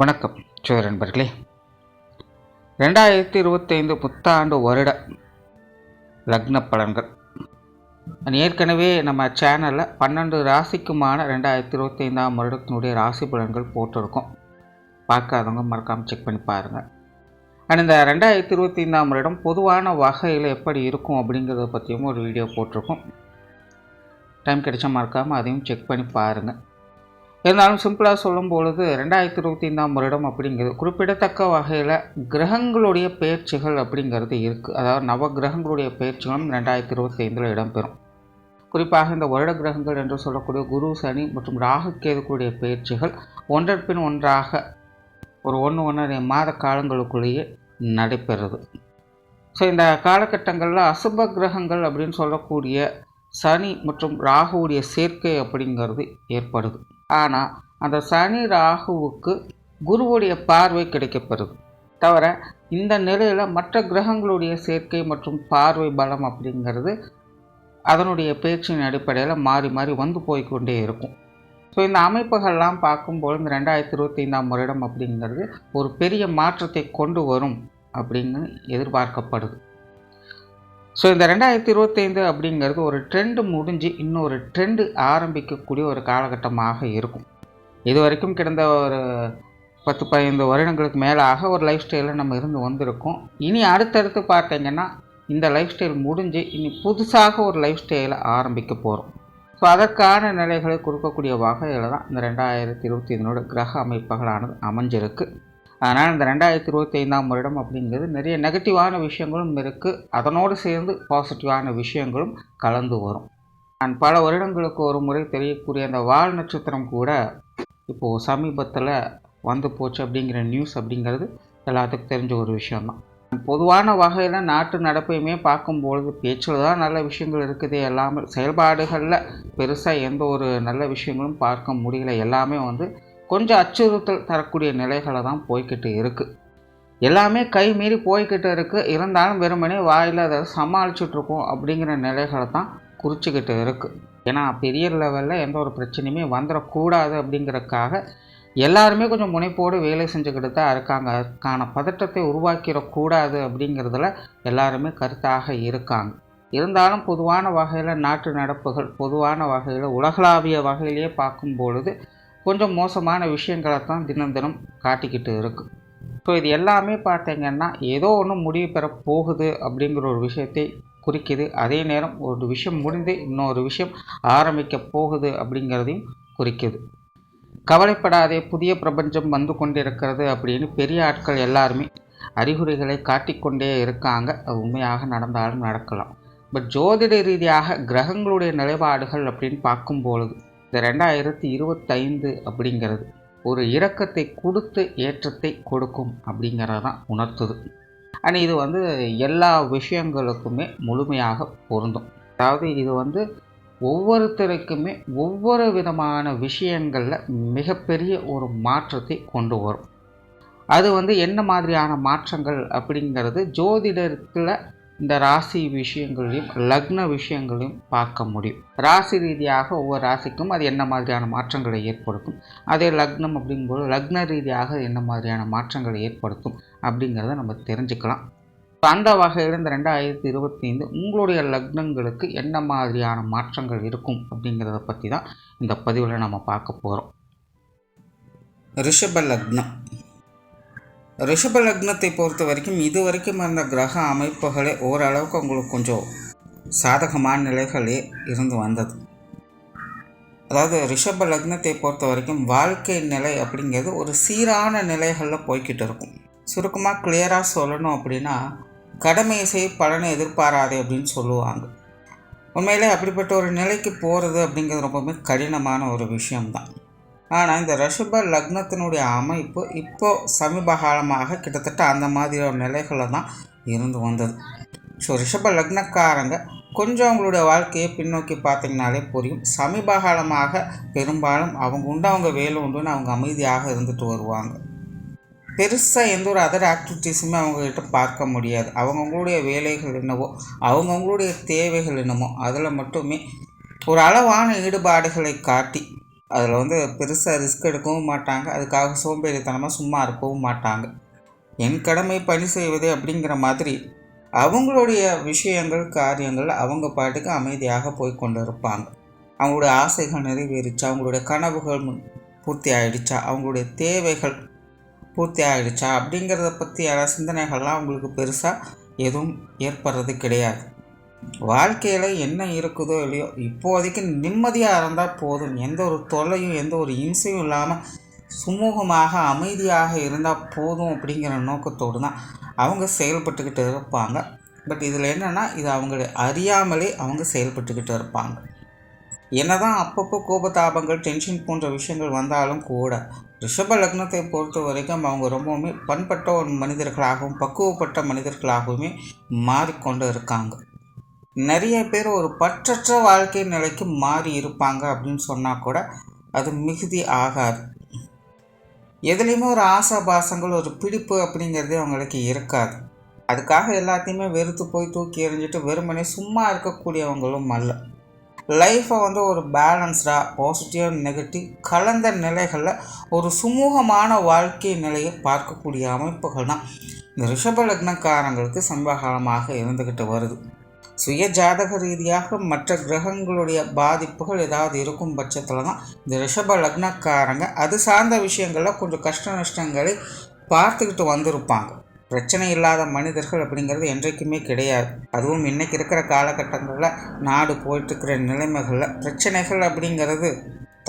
வணக்கம் நண்பர்களே. 2025 புத்தாண்டு வருட லக்ன பலன்கள் ஏற்கனவே நம்ம சேனலில் 12 ராசிக்குமான 2025 வருடத்தினுடைய ராசி பலன்கள் போட்டிருக்கோம். பார்க்காதவங்க மறக்காமல் செக் பண்ணி பாருங்கள். அண்ட் இந்த 2025 வருடம் பொதுவான வகையில் எப்படி இருக்கும் அப்படிங்கிறத பற்றியும் ஒரு வீடியோ போட்டிருக்கோம். டைம் கிடைச்சா மறக்காமல் அதையும் செக் பண்ணி பாருங்கள். இருந்தாலும் சிம்பிளாக சொல்லும் பொழுது 2025 வருடம் அப்படிங்கிறது குறிப்பிடத்தக்க வகையில் கிரகங்களுடைய பயிற்சிகள் அப்படிங்கிறது இருக்குது. அதாவது நவ கிரகங்களுடைய பயிற்சிகளும் 2025 இடம்பெறும். குறிப்பாக இந்த வருட கிரகங்கள் என்று சொல்லக்கூடிய குரு, சனி மற்றும் ராகு கேதுக்களுடைய பயிற்சிகள் ஒன்றன் பின் ஒன்றாக ஒரு 1.5 மாத காலங்களுக்குள்ளேயே நடைபெறுது. ஸோ இந்த காலகட்டங்களில் அசுப கிரகங்கள் அப்படின்னு சொல்லக்கூடிய சனி மற்றும் ராகுவுடைய சேர்க்கை அப்படிங்கிறது ஏற்படுது. ஆனால் அந்த சனி ராகுவுக்கு குருவுடைய பார்வை கிடைக்கப்பெறுது. தவிர இந்த நிலையில் மற்ற கிரகங்களுடைய சேர்க்கை மற்றும் பார்வை பலம் அப்படிங்கிறது அதனுடைய பேச்சின் அடிப்படையில் மாறி மாறி வந்து போய்கொண்டே இருக்கும். ஸோ இந்த அமைப்புகள்லாம் பார்க்கும்போது இந்த 2025 வருடம் அப்படிங்கிறது ஒரு பெரிய மாற்றத்தை கொண்டு வரும் அப்படின்னு எதிர்பார்க்கப்படுது. ஸோ இந்த 2025 அப்படிங்கிறது ஒரு ட்ரெண்டு முடிஞ்சு இன்னொரு ட்ரெண்டு ஆரம்பிக்கக்கூடிய ஒரு காலகட்டமாக இருக்கும். இது வரைக்கும் கிடந்த ஒரு 10-15 வருடங்களுக்கு மேலாக ஒரு லைஃப் ஸ்டைலில் நம்ம இருந்து வந்திருக்கோம். இனி அடுத்தடுத்து பார்த்தீங்கன்னா இந்த லைஃப் ஸ்டைல் முடிஞ்சு இனி புதுசாக ஒரு லைஃப் ஸ்டைலை ஆரம்பிக்க போகிறோம். ஸோ அதற்கான நிலைகளை கொடுக்கக்கூடிய வகையில் தான் இந்த 2025 கிரக அமைப்புகளானது அமைஞ்சிருக்கு. அதனால் இந்த 2025 வருடம் அப்படிங்கிறது நிறைய நெகட்டிவான விஷயங்களும் இருக்குது, அதனோடு சேர்ந்து பாசிட்டிவான விஷயங்களும் கலந்து வரும். நான் பல வருடங்களுக்கு ஒரு முறை தெரியக்கூடிய அந்த வால் நட்சத்திரம் கூட இப்போது சமீபத்தில் வந்து போச்சு அப்படிங்கிற நியூஸ் அப்படிங்கிறது எல்லாத்துக்கும் தெரிஞ்ச ஒரு விஷயம்தான். பொதுவான வகையில் நாட்டு நடப்பையுமே பார்க்கும்பொழுது பேச்சில் தான் நல்ல விஷயங்கள் இருக்குது, எல்லாமே செயல்பாடுகளில் பெருசாக எந்த ஒரு நல்ல விஷயங்களும் பார்க்க முடியல. எல்லாமே கொஞ்சம் அச்சுறுத்தல் தரக்கூடிய நிலைகளை தான் போய்கிட்டு இருக்குது. எல்லாமே கை மீறி போய்கிட்டு இருக்குது. இருந்தாலும் வெறுமனே வாயில் அதை சமாளிச்சுட்ருக்கோம் அப்படிங்கிற நிலைகளை தான் குறிச்சிக்கிட்டு இருக்குது. ஏன்னா பெரிய லெவலில் எந்த ஒரு பிரச்சனையுமே வந்துடக்கூடாது அப்படிங்கிறதுக்காக எல்லாருமே கொஞ்சம் முனைப்போடு வேலை செஞ்சுக்கிட்டு தான் இருக்காங்க. அதுக்கான பதட்டத்தை உருவாக்கிடக்கூடாது அப்படிங்கிறதுல எல்லாருமே கருத்தாக இருக்காங்க. இருந்தாலும் பொதுவான வகையில் நாட்டு நடப்புகள் பொதுவான வகையில் உலகளாவிய வகையிலேயே பார்க்கும் பொழுது கொஞ்சம் மோசமான விஷயங்களை தான் தினம் தினம் காட்டிக்கிட்டு இருக்குது. ஸோ இது எல்லாமே பார்த்தீங்கன்னா ஏதோ ஒன்று முடிவு பெற போகுது அப்படிங்கிற ஒரு விஷயத்தை குறிக்குது. அதே நேரம் ஒரு விஷயம் முடிந்து இன்னொரு விஷயம் ஆரம்பிக்க போகுது அப்படிங்கிறதையும் குறிக்குது. கவலைப்படாதே, புதிய பிரபஞ்சம் வந்து கொண்டிருக்கிறது அப்படின்னு பெரிய ஆட்கள் எல்லாருமே அறிகுறிகளை காட்டிக்கொண்டே இருக்காங்க. அது உண்மையாக நடந்தாலும் நடக்கலாம். பட் ஜோதிட ரீதியாக கிரகங்களுடைய நிலைப்பாடுகள் அப்படின்னு பார்க்கும்பொழுது இந்த 2025 அப்படிங்கிறது ஒரு இரக்கத்தை கொடுத்து ஏற்றத்தை கொடுக்கும் அப்படிங்கிறதான் உணர்த்துது. ஆனால் இது எல்லா விஷயங்களுக்குமே முழுமையாக பொருந்தும். அதாவது இது ஒவ்வொருத்தருக்குமே ஒவ்வொரு விதமான விஷயங்களில் மிகப்பெரிய ஒரு மாற்றத்தை கொண்டு வரும். அது என்ன மாதிரியான மாற்றங்கள் அப்படிங்கிறது ஜோதிடத்தில் இந்த ராசி விஷயங்களையும் லக்ன விஷயங்களையும் பார்க்க முடியும். ராசி ரீதியாக ஒவ்வொரு ராசிக்கும் அது என்ன மாதிரியான மாற்றங்களை ஏற்படுத்தும், அதே லக்னம் அப்படிங்கும்போது லக்ன ரீதியாக என்ன மாதிரியான மாற்றங்களை ஏற்படுத்தும் அப்படிங்கிறத நம்ம தெரிஞ்சுக்கலாம். அந்த வகையில் இந்த 2025 உங்களுடைய லக்னங்களுக்கு என்ன மாதிரியான மாற்றங்கள் இருக்கும் அப்படிங்கிறத பற்றி தான் இந்த பதிவில் நம்ம பார்க்க போகிறோம். ரிஷப லக்னம். ரிஷப லக்னத்தை பொறுத்த வரைக்கும் இது வரைக்கும் அந்த கிரக அமைப்புகளே ஓரளவுக்கு உங்களுக்கு கொஞ்சம் சாதகமான நிலைகளே இருந்து வந்தது. அதாவது ரிஷப லக்னத்தை பொறுத்த வரைக்கும் வாழ்க்கை நிலை அப்படிங்கிறது ஒரு சீரான நிலைகளில் போய்கிட்டு இருக்கும். சுருக்கமாக கிளியராக சொல்லணும் அப்படின்னா கடமையை செய் பலனை எதிர்பாராதே அப்படின்னு சொல்லுவாங்க. உண்மையிலே அப்படிப்பட்ட ஒரு நிலைக்கு போகிறது அப்படிங்கிறது ரொம்பவுமே கடினமான ஒரு விஷயம்தான். ஆனால் இந்த ரிஷப லக்னத்தினுடைய அமைப்பு இப்போது சமீப காலமாக கிட்டத்தட்ட அந்த மாதிரி ஒரு நிலைகளில் தான் இருந்து வந்தது. ஸோ ரிஷப லக்னக்காரங்க கொஞ்சம் அவங்களுடைய வாழ்க்கையை பின்னோக்கி பார்த்திங்கனாலே புரியும். சமீப காலமாக பெரும்பாலும் அவங்க உண்டு அவங்க வேலை உண்டுன்னு அவங்க அமைதியாக இருந்துட்டு வருவாங்க. பெருசாக எந்த ஒரு அதர் ஆக்டிவிட்டீஸுமே அவங்கக்கிட்ட பார்க்க முடியாது. அவங்கவுங்களுடைய வேலைகள் என்னவோ அவங்கவுங்களுடைய தேவைகள் என்னமோ அதில் மட்டுமே ஒரு அளவான ஈடுபாடுகளை காட்டி அதில் பெருசாக ரிஸ்க் எடுக்கவும் மாட்டாங்க, அதுக்காக சோம்பேறித்தனமாக சும்மா இருக்கவும் மாட்டாங்க. என் கடமை பணி செய்வது அப்படிங்கிற மாதிரி அவங்களுடைய விஷயங்கள் காரியங்கள் அவங்க பாட்டுக்கு அமைதியாக போய் கொண்டு இருப்பாங்க. அவங்களுடைய ஆசைகள் நிறைவேறிச்சா, அவங்களுடைய கனவுகள் பூர்த்தி ஆகிடுச்சா, அவங்களுடைய தேவைகள் பூர்த்தி ஆகிடுச்சா அப்படிங்கிறத பற்றியான சிந்தனைகள்லாம் அவங்களுக்கு பெருசாக எதுவும் ஏற்படுறது கிடையாது. வாழ்க்கையில் என்ன இருக்குதோ இல்லையோ இப்போதைக்கு நிம்மதியாக இருந்தால் போதும், எந்த ஒரு தொல்லையும் எந்த ஒரு இம்சையும் இல்லாமல் சுமூகமாக அமைதியாக இருந்தால் போதும் அப்படிங்கிற நோக்கத்தோடு தான் அவங்க செயல்பட்டுக்கிட்டு இருப்பாங்க. பட் இதில் என்னென்னா, இது அவங்கள அறியாமலே அவங்க செயல்பட்டுக்கிட்டு இருப்பாங்க. என்னதான் அப்பப்போ கோபதாபங்கள் டென்ஷன் போன்ற விஷயங்கள் வந்தாலும் கூட ரிஷப லக்னத்தை பொறுத்த வரைக்கும் அவங்க ரொம்பவுமே பண்பட்ட ஒரு மனிதர்களாகவும் பக்குவப்பட்ட மனிதர்களாகவுமே மாறிக்கொண்டு இருக்காங்க. நிறைய பேர் ஒரு பற்றற்ற வாழ்க்கை நிலைக்கு மாறி இருப்பாங்க அப்படின்னு சொன்னால் கூட அது மிகுதி ஆகாது. எதுலேயுமே ஒரு ஆசாபாசங்கள் ஒரு பிடிப்பு அப்படிங்கிறதே அவங்களுக்கு இருக்காது. அதுக்காக எல்லாத்தையுமே வெறுத்து போய் தூக்கி எறிஞ்சிட்டு வெறுமனே சும்மா இருக்கக்கூடியவங்களும் அல்ல. லைஃப்பை ஒரு பேலன்ஸ்டாக பாசிட்டிவ் நெகட்டிவ் கலந்த நிலைகளில் ஒரு சுமூகமான வாழ்க்கை நிலையை பார்க்கக்கூடிய அமைப்புகள் தான் இந்த ரிஷப லக்னக்காரங்களுக்கு சமீபகாலமாக இருந்துக்கிட்டு வருது. சுய ஜாதக ரீதியாக மற்ற கிரகங்களுடைய பாதிப்புகள் ஏதாவது இருக்கும் பட்சத்தில் தான் இந்த ரிஷப லக்னக்காரங்க அது சார்ந்த விஷயங்களில் கொஞ்சம் கஷ்ட நஷ்டங்களை பார்த்துக்கிட்டு வந்திருப்பாங்க. பிரச்சனை இல்லாத மனிதர்கள் அப்படிங்கிறது என்றைக்குமே கிடையாது. அதுவும் இன்றைக்கி இருக்கிற காலகட்டங்களில் நாடு போயிட்டுருக்கிற நிலைமைகளில் பிரச்சனைகள் அப்படிங்கிறது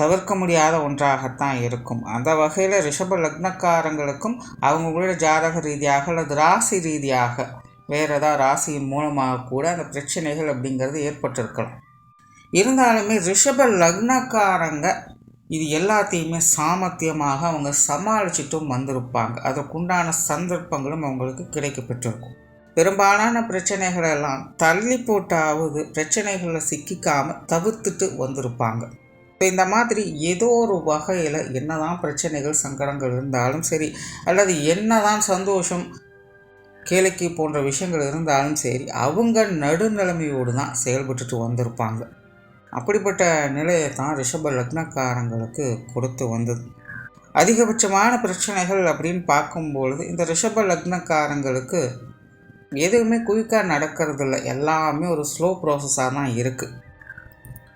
தவிர்க்க முடியாத ஒன்றாகத்தான் இருக்கும். அந்த வகையில் ரிஷப லக்னக்காரங்களுக்கும் அவங்களுடைய ஜாதக ரீதியாக அல்லது ராசி ரீதியாக வேறு ஏதாவது ராசியின் மூலமாக கூட அந்த பிரச்சனைகள் அப்படிங்கிறது ஏற்பட்டிருக்கலாம். இருந்தாலுமே ரிஷப லக்னக்காரங்க இது எல்லாத்தையுமே சாமர்த்தியமாக அவங்க சமாளிச்சிட்டும் வந்திருப்பாங்க. அதற்குண்டான சந்தர்ப்பங்களும் அவங்களுக்கு கிடைக்கப்பட்டிருக்கும். பெரும்பாலான பிரச்சனைகளெல்லாம் தள்ளி போட்டாவது பிரச்சனைகளில் சிக்கிக்காமல் தவிர்த்துட்டு வந்திருப்பாங்க. இந்த மாதிரி ஏதோ ஒரு வகையில் என்னதான் பிரச்சனைகள் சங்கடங்கள் இருந்தாலும் சரி, அல்லது என்னதான் சந்தோஷம் கேளிக்கை போன்ற விஷயங்கள் இருந்தாலும் சரி, அவங்க நடுநிலைமையோடு தான் செயல்பட்டுட்டு வந்திருப்பாங்க. அப்படிப்பட்ட நிலையை தான் ரிஷப லக்னக்காரங்களுக்கு கொடுத்து வந்தது. அதிகபட்சமான பிரச்சனைகள் அப்படின்னு பார்க்கும்பொழுது இந்த ரிஷப லக்னக்காரங்களுக்கு எதுவுமே குயிக்காக நடக்கிறதில்ல, எல்லாமே ஒரு ஸ்லோ ப்ராசஸாக தான் இருக்குது.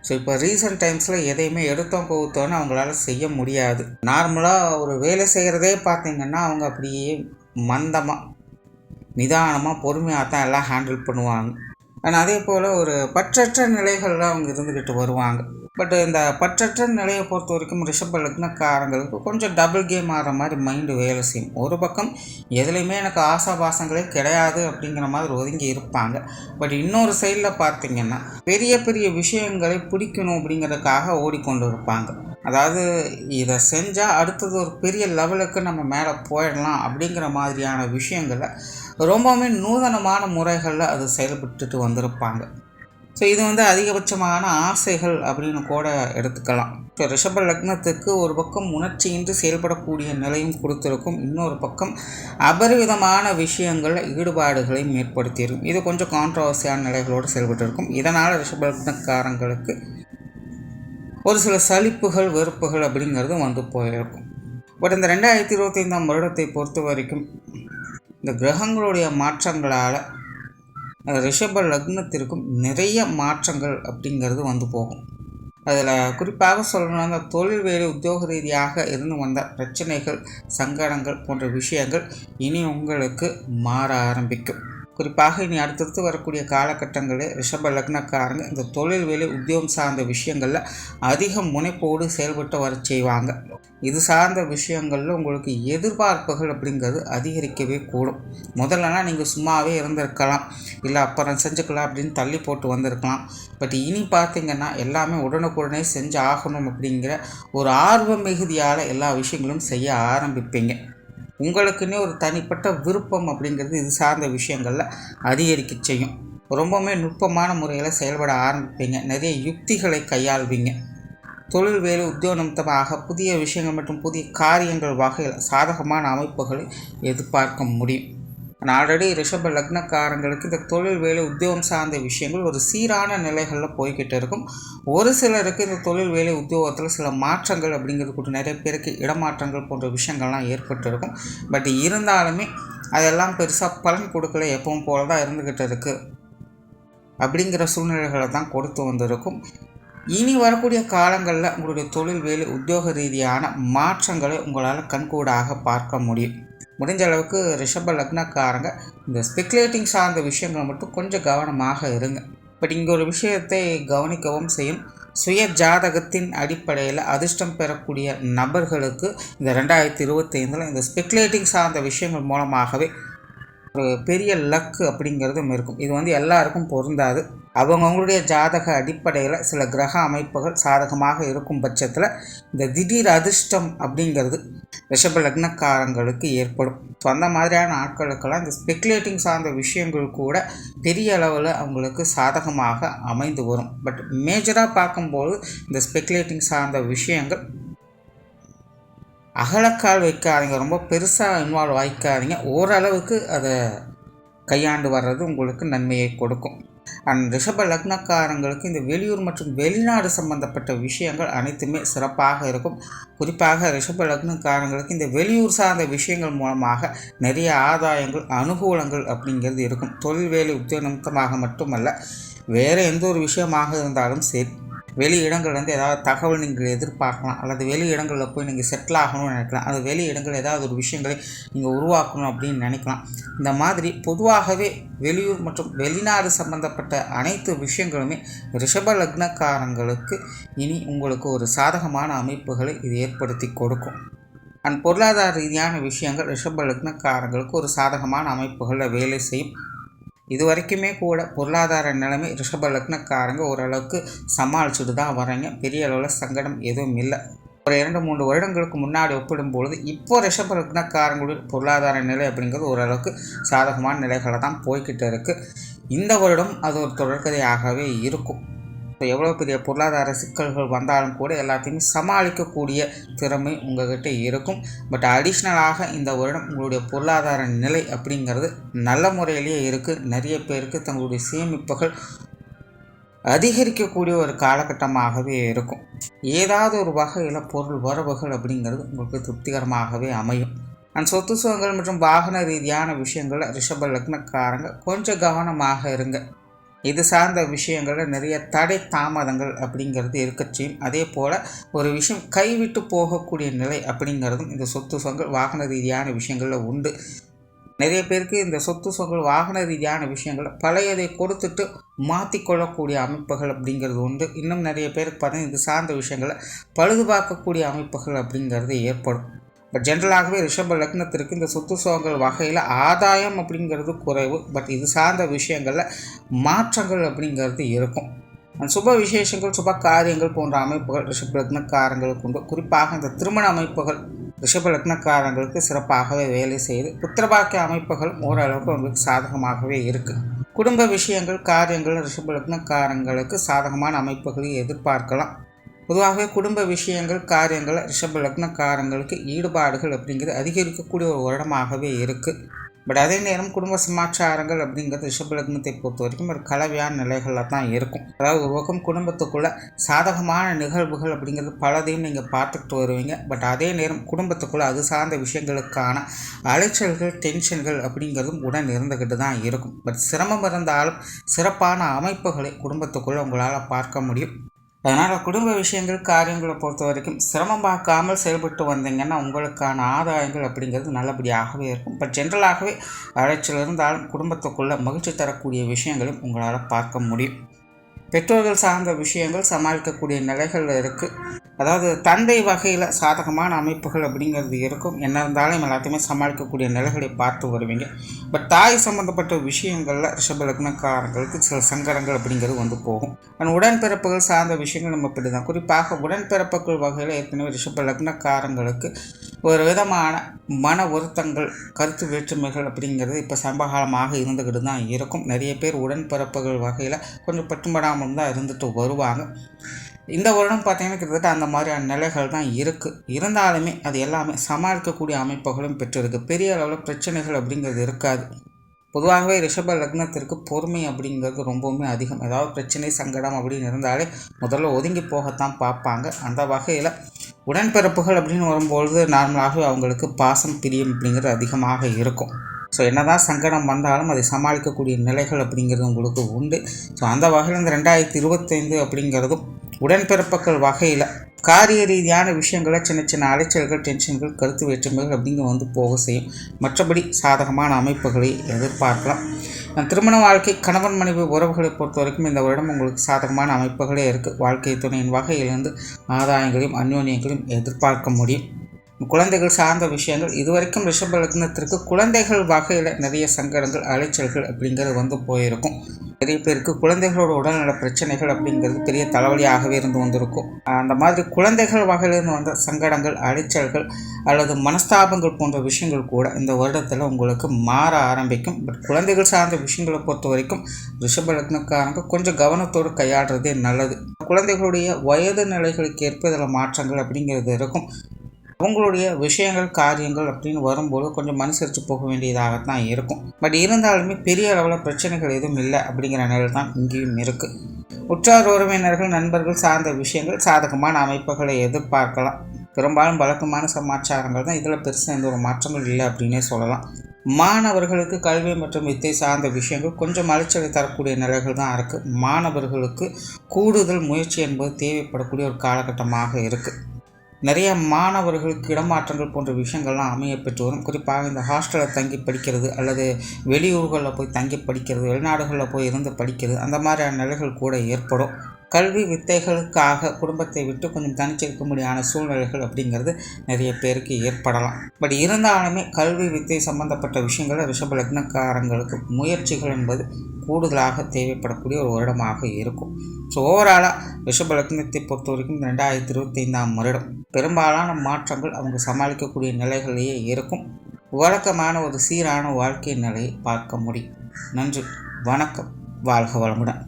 ஸோ இப்போ ரீசன்ட் டைம்ஸில் எதையுமே எடுத்தோம் கவுத்தோன்னு அவங்களால செய்ய முடியாது. நார்மலாக ஒரு வேலை செய்கிறதே பார்த்திங்கன்னா அவங்க அப்படியே மந்தமாக நிதானமாக பொறுமையாக தான் எல்லாம் ஹேண்டில் பண்ணுவாங்க. ஆனால் அதே போல் ஒரு பற்றற்ற நிலைகளில் அவங்க இருந்துக்கிட்டு வருவாங்க. பட் இந்த பற்றற்ற நிலையை பொறுத்த வரைக்கும் ரிஷப லக்னக்காரங்களுக்கு கொஞ்சம் டபுள் கேம் ஆகிற மாதிரி மைண்டு வேலை செய்யும். ஒரு பக்கம் எதுலேயுமே எனக்கு ஆசாபாசங்களே கிடையாது அப்படிங்கிற மாதிரி ஒதுங்கி இருப்பாங்க. பட் இன்னொரு சைடில் பார்த்திங்கன்னா பெரிய பெரிய விஷயங்களை பிடிக்கணும் அப்படிங்கிறதுக்காக ஓடிக்கொண்டு இருப்பாங்க. அதாவது இதை செஞ்சால் அடுத்தது ஒரு பெரிய லெவலுக்கு நம்ம மேலே போயிடலாம் அப்படிங்கிற மாதிரியான விஷயங்களை ரொம்பவுமே நூதனமான முறைகளில் அது செயல்பட்டுட்டு வந்திருப்பாங்க. ஸோ இது அதிகபட்சமான ஆசைகள் அப்படின்னு கூட எடுத்துக்கலாம். ஸோ ரிஷப லக்னத்துக்கு ஒரு பக்கம் உணர்ச்சியின்றி செயல்படக்கூடிய நிலையும் கொடுத்துருக்கும், இன்னொரு பக்கம் அபரிவிதமான விஷயங்களில் ஈடுபாடுகளையும் ஏற்படுத்தியிருக்கும். இது கொஞ்சம் கான்ட்ரவர்சியான நிலைகளோடு செயல்பட்டு இதனால் ரிஷப லக்னக்காரங்களுக்கு ஒரு சில சலிப்புகள் வெறுப்புகள் அப்படிங்கிறது போயிருக்கும். பட் இந்த 2025ஆம் வருடத்தை பொறுத்த வரைக்கும் இந்த கிரகங்களுடைய மாற்றங்களால் ரிஷப லக்னத்திற்கும் நிறைய மாற்றங்கள் அப்படிங்கிறது போகும். அதில் குறிப்பாக சொல்லணும்னா அந்த தொழில் வேலை உத்தியோக ரீதியாக இருந்து வந்த பிரச்சனைகள் சங்கடங்கள் போன்ற விஷயங்கள் இனி உங்களுக்கு மாற ஆரம்பிக்கும். குறிப்பாக இனி அடுத்தடுத்து வரக்கூடிய காலகட்டங்களில் ரிஷப லக்னக்காரங்க இந்த தொழில் வேலை உத்தியோகம் சார்ந்த விஷயங்களில் அதிக முனைப்போடு செயல்பட்டு வர செய்வாங்க. இது சார்ந்த விஷயங்களில் உங்களுக்கு எதிர்பார்ப்புகள் அப்படிங்கிறது அதிகரிக்கவே கூடும். முதல்லலாம் நீங்கள் சும்மாவே இருந்திருக்கலாம், இல்லை அப்புறம் செஞ்சுக்கலாம் அப்படின்னு தள்ளி போட்டு வந்திருக்கலாம். பட் இனி பார்த்திங்கன்னா எல்லாமே உடனுக்குடனே செஞ்சு ஆகணும் அப்படிங்கிற ஒரு ஆர்வ மிகுதியால் எல்லா விஷயங்களும் செய்ய ஆரம்பிப்பீங்க. உங்களுக்குன்னே ஒரு தனிப்பட்ட விருப்பம் அப்படிங்கிறது இது சார்ந்த விஷயங்களில் அதிகரிக்க செய்யும். ரொம்பவுமே நுட்பமான முறையில் செயல்பட ஆரம்பிப்பீங்க. நிறைய யுக்திகளை கையாள்வீங்க. தொழில் வேலை உத்தியோக நிமித்தமாக புதிய விஷயங்கள் மற்றும் புதிய காரியங்கள் வகையில் சாதகமான அமைப்புகளை எதிர்பார்க்க முடியும். ஆல்ரெடி ரிஷப லக்னக்காரங்களுக்கு இந்த தொழில் வேலை உத்தியோகம் சார்ந்த விஷயங்கள் ஒரு சீரான நிலைகளில் போய்கிட்டு இருக்கும். ஒரு சிலருக்கு இந்த தொழில் வேலை உத்தியோகத்தில் சில மாற்றங்கள் அப்படிங்கிறது கூட நிறைய பேருக்கு இடமாற்றங்கள் போன்ற விஷயங்கள்லாம் ஏற்பட்டு இருக்கும். பட் இருந்தாலுமே அதெல்லாம் பெருசாக பலன் கொடுக்கல, எப்பவும் போல தான் இருந்துக்கிட்டு இருக்குது அப்படிங்கிற சூழ்நிலைகளை தான் கொடுத்து வந்திருக்கும். இனி வரக்கூடிய காலங்களில் உங்களுடைய தொழில் வேலை உத்தியோக ரீதியான மாற்றங்களை உங்களால் கண்கூடாக பார்க்க முடியும். முடிஞ்ச அளவுக்கு ரிஷப லக்னக்காரங்க இந்த ஸ்பெக்குலேட்டிங் சார்ந்த விஷயங்கள் மட்டும் கொஞ்சம் கவனமாக இருங்க. பட் இங்கே ஒரு விஷயத்தை கவனிக்கவும் செய்யும். சுய ஜாதகத்தின் அடிப்படையில் அதிர்ஷ்டம் பெறக்கூடிய நபர்களுக்கு இந்த 2025 இந்த ஸ்பெக்குலேட்டிங் சார்ந்த விஷயங்கள் மூலமாகவே ஒரு பெரிய லக்கு அப்படிங்கிறதும் இருக்கும். இது எல்லாருக்கும் பொருந்தாது. அவங்கவுங்களுடைய ஜாதக அடிப்படையில் சில கிரக அமைப்புகள் சாதகமாக இருக்கும் பட்சத்தில் இந்த திடீர் அதிர்ஷ்டம் அப்படிங்கிறது ரிஷப லக்னக்காரங்களுக்கு ஏற்படும். ஸோ அந்த மாதிரியான ஆட்களுக்கெல்லாம் இந்த ஸ்பெக்குலேட்டிங் சார்ந்த விஷயங்கள் கூட பெரிய அளவில் அவங்களுக்கு சாதகமாக அமைந்து வரும். பட் மேஜராக பார்க்கும்போது இந்த ஸ்பெக்குலேட்டிங் சார்ந்த விஷயங்கள் அகலக்கால் வைக்காதீங்க, ரொம்ப பெருசாக இன்வால்வ் ஆகிக்காதீங்க. ஓரளவுக்கு அதை கையாண்டு வர்றது உங்களுக்கு நன்மையை கொடுக்கும். அண்ட் ரிஷப லக்னக்காரங்களுக்கு இந்த வெளியூர் மற்றும் வெளிநாடு சம்பந்தப்பட்ட விஷயங்கள் அனைத்துமே சிறப்பாக இருக்கும். குறிப்பாக ரிஷப லக்னக்காரங்களுக்கு இந்த வெளியூர் சார்ந்த விஷயங்கள் மூலமாக நிறைய ஆதாயங்கள் அனுகூலங்கள் அப்படிங்கிறது இருக்கும். தொழில் வேலை உத்தியோக நிமித்தமாக மட்டுமல்ல, வேறு எந்த ஒரு விஷயமாக இருந்தாலும் சரி, வெளி இடங்கள்லேருந்து ஏதாவது தகவல் நீங்கள் எதிர்பார்க்கலாம், அல்லது வெளி இடங்களில் போய் நீங்கள் செட்டில் ஆகணும்னு நினைக்கலாம், அது வெளி இடங்கள் ஏதாவது ஒரு விஷயங்களை நீங்கள் உருவாக்கணும் அப்படின்னு நினைக்கலாம். இந்த மாதிரி பொதுவாகவே வெளியூர் மற்றும் வெளிநாடு சம்பந்தப்பட்ட அனைத்து விஷயங்களுமே ரிஷப லக்னக்காரங்களுக்கு இனி உங்களுக்கு ஒரு சாதகமான அமைப்புகளை இது ஏற்படுத்தி கொடுக்கும். அண்ட் பொருளாதார ரீதியான விஷயங்கள் ரிஷப லக்னக்காரங்களுக்கு ஒரு சாதகமான அமைப்புகளில் வேலை செய்யும். இது வரைக்குமே கூட பொருளாதார நிலைமை ரிஷப லக்னக்காரங்க ஓரளவுக்கு சமாளிச்சுட்டு தான் வராங்க. பெரிய அளவில் சங்கடம் எதுவும் இல்லை. ஒரு 2-3 வருடங்களுக்கு முன்னாடி ஒப்பிடும்பொழுது இப்போ ரிஷப லக்னக்காரங்களுடைய பொருளாதார நிலை அப்படிங்கிறது ஓரளவுக்கு சாதகமான நிலைகளை தான் போய்கிட்டு இருக்குது. இந்த வருடம் அது ஒரு தொடர்கதையாகவே இருக்கும். எவ்வளோ பெரிய பொருளாதார சிக்கல்கள் வந்தாலும் கூட எல்லாத்தையுமே சமாளிக்கக்கூடிய திறமை உங்கள்கிட்ட இருக்கும். பட் அடிஷ்னலாக இந்த வருடம் உங்களுடைய பொருளாதார நிலை அப்படிங்கிறது நல்ல முறையிலேயே இருக்குது. நிறைய பேருக்கு தங்களுடைய சேமிப்புகள் அதிகரிக்கக்கூடிய ஒரு காலகட்டமாகவே இருக்கும். ஏதாவது ஒரு வகையில் பொருள் வரவுகள் அப்படிங்கிறது உங்களுக்கு திருப்திகரமாகவே அமையும். அண்ட் சொத்து சுகங்கள் மற்றும் வாகன ரீதியான விஷயங்களில் ரிஷப லக்னக்காரங்க கொஞ்சம் கவனமாக இருங்க. இது சார்ந்த விஷயங்களில் நிறைய தடை தாமதங்கள் அப்படிங்கிறது இருக்கச்சியும். அதே போல் ஒரு விஷயம் கைவிட்டு போகக்கூடிய நிலை அப்படிங்கிறதும் இந்த சொத்து சுகங்கள் வாகன ரீதியான விஷயங்களில் உண்டு. நிறைய பேருக்கு இந்த சொத்து சுகங்கள் வாகன ரீதியான விஷயங்கள் பழையதை கொடுத்துட்டு மாற்றிக்கொள்ளக்கூடிய அமைப்புகள் அப்படிங்கிறது உண்டு. இன்னும் நிறைய பேருக்கு பார்த்தீங்கன்னா இது சார்ந்த விஷயங்களை பழுது பார்க்கக்கூடிய அமைப்புகள் அப்படிங்கிறது ஏற்படும். பட் ஜென்ரலாகவே ரிஷப லக்னத்திற்கு இந்த சொத்து சுகங்கள் வகையில் ஆதாயம் அப்படிங்கிறது குறைவு. பட் இது சார்ந்த விஷயங்களில் மாற்றங்கள் அப்படிங்கிறது இருக்கும். சுப விசேஷங்கள் சுப காரியங்கள் போன்ற அமைப்புகள் ரிஷப லக்னக்காரங்களுக்கு உண்டு. குறிப்பாக இந்த திருமண அமைப்புகள் ரிஷப லக்னக்காரங்களுக்கு சிறப்பாகவே வேலை செய்யுது. புத்திரபாக்கிய அமைப்புகள் ஓரளவுக்கு உங்களுக்கு சாதகமாகவே இருக்குது. குடும்ப விஷயங்கள் காரியங்கள் ரிஷப லக்னக்காரங்களுக்கு சாதகமான அமைப்புகளை எதிர்பார்க்கலாம். பொதுவாகவே குடும்ப விஷயங்கள் காரியங்கள் ரிஷப லக்னக்காரங்களுக்கு ஈடுபாடுகள் அப்படிங்கிறது அதிகரிக்கக்கூடிய ஒரு வருடமாகவே இருக்குது. பட் அதே நேரம் குடும்ப சமாச்சாரங்கள் அப்படிங்கிறது ரிஷப லக்னத்தை பொறுத்த வரைக்கும் ஒரு கலவையான நிலைகளில் தான் இருக்கும். அதாவது ஒரு பக்கம் குடும்பத்துக்குள்ளே சாதகமான நிகழ்வுகள் அப்படிங்கிறது பலதையும் நீங்கள் பார்த்துக்கிட்டு வருவீங்க. பட் அதே நேரம் குடும்பத்துக்குள்ளே அது சார்ந்த விஷயங்களுக்கான அலைச்சல்கள் டென்ஷன்கள் அப்படிங்கிறதும் உடன் இருந்துக்கிட்டு தான் இருக்கும். பட் சிரமம் இருந்தாலும் சிறப்பான அமைப்புகளை குடும்பத்துக்குள்ளே உங்களால் பார்க்க முடியும். அதனால் குடும்ப விஷயங்கள் காரியங்களை பொறுத்த வரைக்கும் சிரமம் பார்க்காமல் செயல்பட்டு வந்தீங்கன்னா உங்களுக்கான ஆதாயங்கள் அப்படிங்கிறது நல்லபடியாகவே இருக்கும். பட் ஜென்ரலாகவே அலைச்சல் இருந்தாலும் குடும்பத்துக்குள்ளே மகிழ்ச்சி தரக்கூடிய விஷயங்களும் உங்களால் பார்க்க முடியும். பெற்றோர்கள் சார்ந்த விஷயங்கள் சமாளிக்கக்கூடிய நிலைகள் இருக்குது. அதாவது தந்தை வகையில் சாதகமான அமைப்புகள் அப்படிங்கிறது இருக்கும். என்ன இருந்தாலும் எல்லாத்தையுமே சமாளிக்கக்கூடிய நிலைகளை பார்த்து வருவீங்க. பட் தாய் சம்மந்தப்பட்ட விஷயங்களில் ரிஷப லக்னக்காரங்களுக்கு சில சங்கடங்கள் அப்படிங்கிறது போகும். உடன்பிறப்புகள் சார்ந்த விஷயங்கள் நம்ம இப்படி தான். குறிப்பாக உடன்பிறப்புகள் வகையில் ஏற்கனவே ரிஷப லக்னக்காரங்களுக்கு ஒரு விதமான மன வருத்தங்கள் கருத்து வேற்றுமைகள் அப்படிங்கிறது இப்போ சமகாலமாக இருந்துக்கிட்டு தான் இருக்கும். நிறைய பேர் உடன்பிறப்புகள் வகையில் கொஞ்சம் பட்டுப்படாமல் தான் இருந்துட்டு வருவாங்க. இந்த வருடம் பார்த்திங்கன்னா கிட்டத்தட்ட அந்த மாதிரியான நிலைகள் தான் இருக்குது. இருந்தாலுமே அது எல்லாமே சமாளிக்கக்கூடிய அமைப்புகளும் பெற்றிருக்கு. பெரிய அளவில் பிரச்சனைகள் அப்படிங்கிறது இருக்காது. பொதுவாகவே ரிஷப லக்னத்திற்கு பொறுமை அப்படிங்கிறது ரொம்பவுமே அதிகம். ஏதாவது பிரச்சனை சங்கடம் அப்படின்னு இருந்தாலே முதல்ல ஒதுங்கி போகத்தான் பார்ப்பாங்க. அந்த வகையில் உடன்பிறப்புகள் அப்படின்னு வரும்பொழுது நார்மலாகவே அவங்களுக்கு பாசம் பிரியம் அப்படிங்கிறது அதிகமாக இருக்கும். ஸோ என்னதான் சங்கடம் வந்தாலும் அதை சமாளிக்கக்கூடிய நிலைகள் அப்படிங்கிறது உங்களுக்கு உண்டு. ஸோ அந்த வகையில் இந்த 2025 அப்படிங்கிறதும் உடன்பிறப்புகள் வகையில் காரிய ரீதியான விஷயங்களை சின்ன சின்ன அலைச்சல்கள், டென்ஷன்கள், கருத்து வேற்றுமைகள் அப்படிங்க போக செய்யும். மற்றபடி சாதகமான அமைப்புகளை எதிர்பார்க்கலாம். திருமண வாழ்க்கை, கணவன் மனைவி உறவுகளை பொறுத்த வரைக்கும் இந்த வருடம் உங்களுக்கு சாதகமான அமைப்புகளே இருக்குது. வாழ்க்கை துணையின் வகையிலிருந்து ஆதாயங்களையும் அந்யோன்யங்களையும் எதிர்பார்க்க முடியும். குழந்தைகள் சார்ந்த விஷயங்கள் இதுவரைக்கும் ரிஷப லக்னத்திற்கு குழந்தைகள் வகையில் நிறைய சங்கடங்கள், அலைச்சல்கள் அப்படிங்கிறது போயிருக்கும். நிறைய பேருக்கு குழந்தைகளோட உடல்நல பிரச்சனைகள் அப்படிங்கிறது பெரிய தலைவலியாகவே இருந்து வந்திருக்கும். அந்த மாதிரி குழந்தைகள் வகையிலிருந்து வந்த சங்கடங்கள், அலைச்சல்கள் அல்லது மனஸ்தாபங்கள் போன்ற விஷயங்கள் கூட இந்த வருடத்தில் உங்களுக்கு மாற ஆரம்பிக்கும். பட் குழந்தைகள் சார்ந்த விஷயங்களை பொறுத்த வரைக்கும் ரிஷப லக்னக்காரங்க கொஞ்சம் கவனத்தோடு கையாடுறதே நல்லது. குழந்தைகளுடைய வயது நிலைகளுக்கு ஏற்ப இதில் மாற்றங்கள் அப்படிங்கிறது இருக்கும். அவங்களுடைய விஷயங்கள், காரியங்கள் அப்படின்னு வரும்போது கொஞ்சம் அனுசரித்து போக வேண்டியதாகத்தான் இருக்கும். பட் இருந்தாலுமே பெரிய அளவில் பிரச்சனைகள் எதுவும் இல்லை அப்படிங்கிற நிலை தான் இங்கேயும் இருக்குது. உற்றார் உறவினர்கள், நண்பர்கள் சார்ந்த விஷயங்கள் சாதகமான அமைப்புகளை எதிர்பார்க்கலாம். பெரும்பாலும் வழக்கமான சமாச்சாரங்கள் தான். இதில் பெருசாக எந்த ஒரு மாற்றங்கள் இல்லை அப்படின்னே சொல்லலாம். மாணவர்களுக்கு கல்வி மற்றும் வித்தை சார்ந்த விஷயங்கள் கொஞ்சம் அலைச்சலை தரக்கூடிய நிலைகள் தான் இருக்குது. மாணவர்களுக்கு கூடுதல் முயற்சி என்பது தேவைப்படக்கூடிய ஒரு காலகட்டமாக இருக்குது. நிறைய மாணவர்களுக்கு இடமாற்றங்கள் போன்ற விஷயங்கள்லாம் அமைய பெற்று வரும். குறிப்பாக இந்த ஹாஸ்டலில் தங்கி படிக்கிறது அல்லது வெளியூர்களில் போய் தங்கி படிக்கிறது, வெளிநாடுகளில் போய் இருந்து படிக்கிறது, அந்த மாதிரியான நிலைகள் கூட ஏற்படும். கல்வி வித்தைகளுக்காக குடும்பத்தை விட்டு கொஞ்சம் தனிச்சிருக்க முடியாத சூழ்நிலைகள் அப்படிங்கிறது நிறைய பேருக்கு ஏற்படலாம். பட் இருந்தாலுமே கல்வி வித்தை சம்பந்தப்பட்ட விஷயங்கள் ரிஷப லக்னக்காரங்களுக்கு முயற்சிகள் என்பது கூடுதலாக தேவைப்படக்கூடிய ஒரு வருடமாக இருக்கும். ஸோ ஓவராலாக ரிஷப லக்னத்தை பொறுத்த வரைக்கும் 2025 வருடம் பெரும்பாலான மாற்றங்கள் அவங்க சமாளிக்கக்கூடிய நிலைகளிலேயே இருக்கும். வழக்கமான ஒரு சீரான வாழ்க்கை நிலையை பார்க்க முடியும். நன்றி, வணக்கம், வாழ்க வளமுடன்.